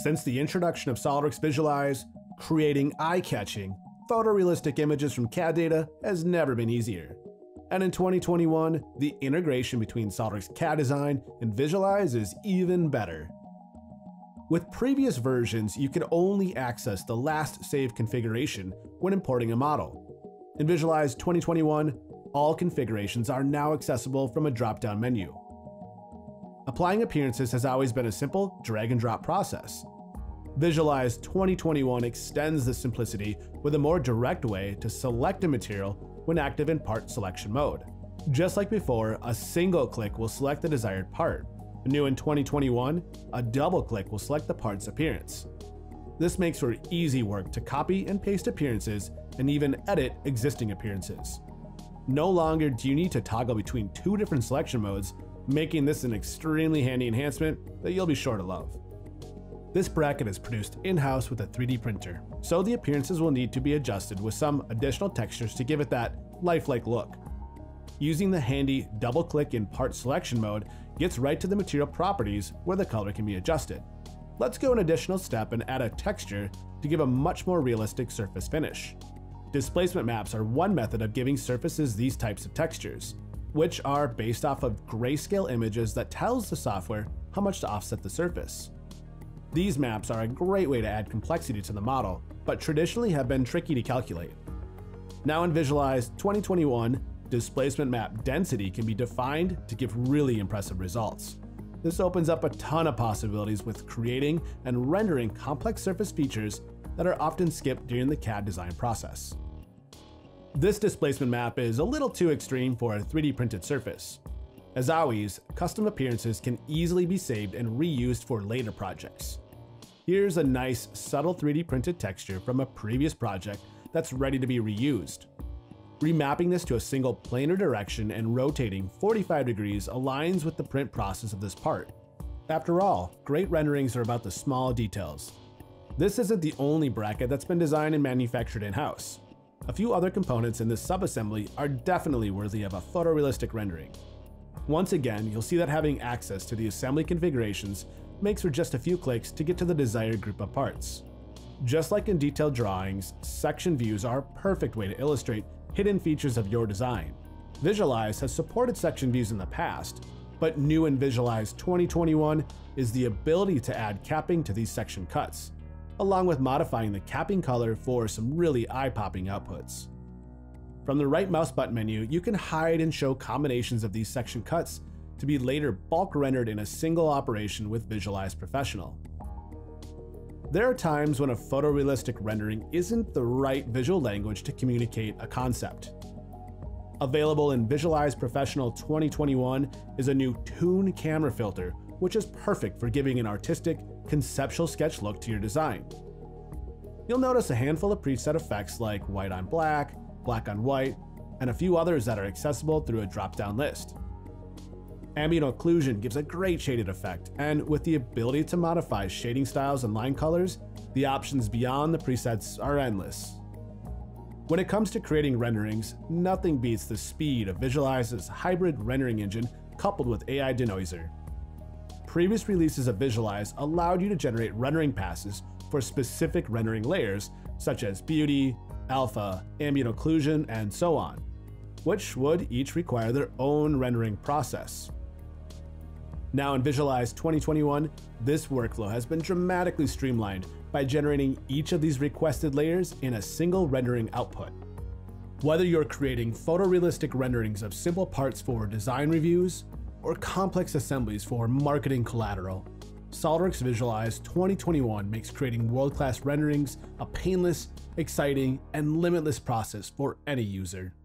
Since the introduction of SOLIDWORKS Visualize, creating eye-catching, photorealistic images from CAD data has never been easier. And in 2021, the integration between SOLIDWORKS CAD Design and Visualize is even better. With previous versions, you could only access the last saved configuration when importing a model. In Visualize 2021, all configurations are now accessible from a drop-down menu. Applying appearances has always been a simple drag-and-drop process. Visualize 2021 extends this simplicity with a more direct way to select a material when active in part selection mode. Just like before, a single click will select the desired part. New in 2021, a double click will select the part's appearance. This makes for easy work to copy and paste appearances and even edit existing appearances. No longer do you need to toggle between two different selection modes, making this an extremely handy enhancement that you'll be sure to love. This bracket is produced in-house with a 3D printer, so the appearances will need to be adjusted with some additional textures to give it that lifelike look. Using the handy double-click in part selection mode gets right to the material properties where the color can be adjusted. Let's go an additional step and add a texture to give a much more realistic surface finish. Displacement maps are one method of giving surfaces these types of textures, which are based off of grayscale images that tells the software how much to offset the surface. These maps are a great way to add complexity to the model, but traditionally have been tricky to calculate. Now in Visualize 2021, displacement map density can be defined to give really impressive results. This opens up a ton of possibilities with creating and rendering complex surface features that are often skipped during the CAD design process. This displacement map is a little too extreme for a 3D printed surface. As always, custom appearances can easily be saved and reused for later projects. Here's a nice, subtle 3D printed texture from a previous project that's ready to be reused. Remapping this to a single planar direction and rotating 45 degrees aligns with the print process of this part. After all, great renderings are about the small details. This isn't the only bracket that's been designed and manufactured in-house. A few other components in this subassembly are definitely worthy of a photorealistic rendering. Once again, you'll see that having access to the assembly configurations makes for just a few clicks to get to the desired group of parts. Just like in detailed drawings, section views are a perfect way to illustrate hidden features of your design. Visualize has supported section views in the past, but new in Visualize 2021 is the ability to add capping to these section cuts, along with modifying the capping color for some really eye-popping outputs. From the right mouse button menu, you can hide and show combinations of these section cuts to be later bulk rendered in a single operation with Visualize Professional. There are times when a photorealistic rendering isn't the right visual language to communicate a concept. Available in Visualize Professional 2021 is a new Toon camera filter, which is perfect for giving an artistic, conceptual sketch look to your design. You'll notice a handful of preset effects like white on black, black on white, and a few others that are accessible through a drop-down list. Ambient occlusion gives a great shaded effect, and with the ability to modify shading styles and line colors, the options beyond the presets are endless. When it comes to creating renderings, nothing beats the speed of Visualize's hybrid rendering engine coupled with AI denoiser. Previous releases of Visualize allowed you to generate rendering passes for specific rendering layers, such as beauty, alpha, ambient occlusion, and so on, which would each require their own rendering process. Now in Visualize 2021, this workflow has been dramatically streamlined by generating each of these requested layers in a single rendering output. Whether you're creating photorealistic renderings of simple parts for design reviews or complex assemblies for marketing collateral, SOLIDWORKS Visualize 2021 makes creating world-class renderings a painless, exciting, and limitless process for any user.